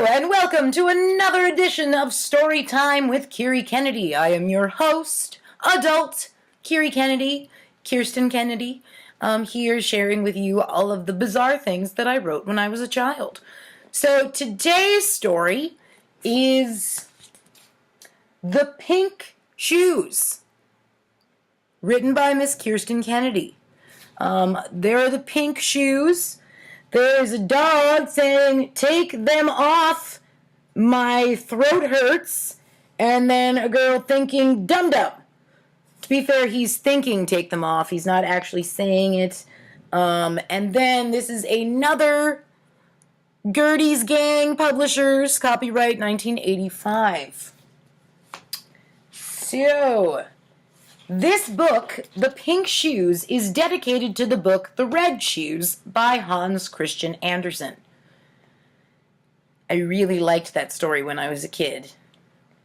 and welcome to another edition of Storytime with Kiri Kennedy. I am your host, adult Kiri Kennedy, Kirsten Kennedy. Here sharing with you all of the bizarre things that I wrote when I was a child. So today's story is The Pink Shoes, written by Miss Kirsten Kennedy. There are the pink shoes. There's a dog saying, "Take them off, my throat hurts," and then a girl thinking, "Dum-dum." To be fair, he's thinking take them off. He's not actually saying it. And then this is another Gertie's Gang Publishers, copyright 1985. So, this book, The Pink Shoes, is dedicated to the book The Red Shoes by Hans Christian Andersen. I really liked that story when I was a kid.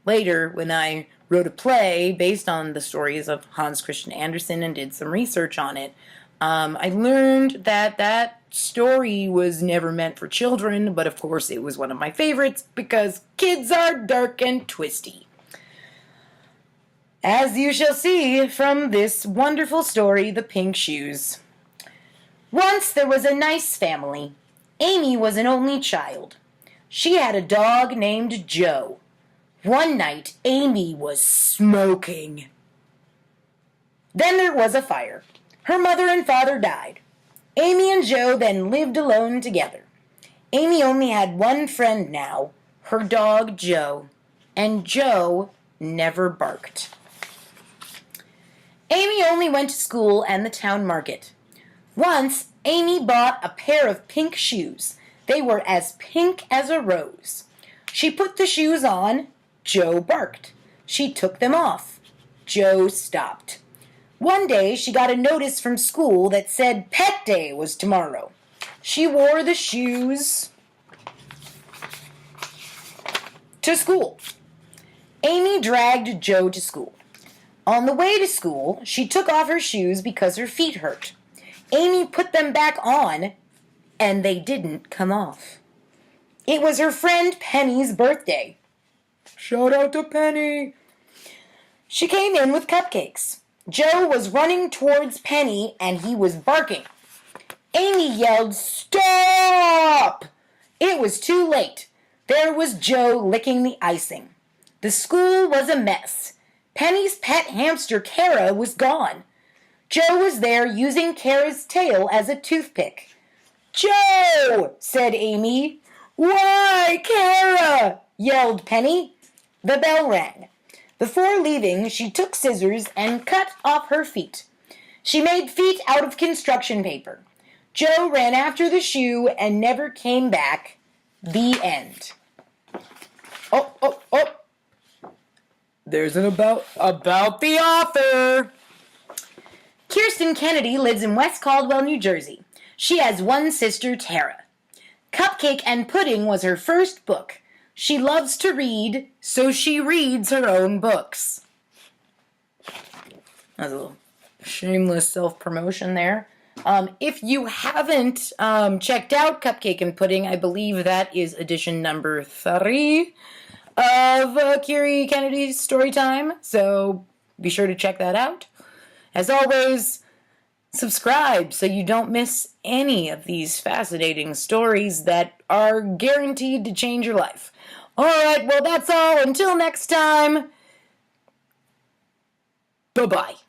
Later, when I wrote a play based on the stories of Hans Christian Andersen and did some research on it, I learned that that story was never meant for children, but of course it was one of my favorites because kids are dark and twisty. As you shall see from this wonderful story, The Pink Shoes. Once there was a nice family. Amy was an only child. She had a dog named Joe. One night, Amy was smoking. Then there was a fire. Her mother and father died. Amy and Joe then lived alone together. Amy only had one friend now, her dog Joe, and Joe never barked. Amy only went to school and the town market. Once, Amy bought a pair of pink shoes. They were as pink as a rose. She put the shoes on. Joe barked. She took them off. Joe stopped. One day, she got a notice from school that said Pet Day was tomorrow. She wore the shoes to school. Amy dragged Joe to school. On the way to school, she took off her shoes because her feet hurt. Amy put them back on, and they didn't come off. It was her friend Penny's birthday. Shout out to Penny! She came in with cupcakes. Joe was running towards Penny, and he was barking. Amy yelled, "Stop!" It was too late. There was Joe licking the icing. The school was a mess. Penny's pet hamster, Kara, was gone. Joe was there using Kara's tail as a toothpick. "Joe!" said Amy. "Why, Kara?" yelled Penny. The bell rang. Before leaving, she took scissors and cut off her feet. She made feet out of construction paper. Joe ran after the shoe and never came back. The end. Oh. There's an about the author. Kirsten Kennedy lives in West Caldwell, New Jersey. She has one sister, Tara. Cupcake and Pudding was her first book. She loves to read, so she reads her own books. That's a little shameless self-promotion there. If you haven't checked out Cupcake and Pudding, I believe that is edition number 3 of Kiri Kennedy's Storytime, so be sure to check that out. As always, subscribe so you don't miss any of these fascinating stories that are guaranteed to change your life. Alright, well that's all. Until next time, bye-bye.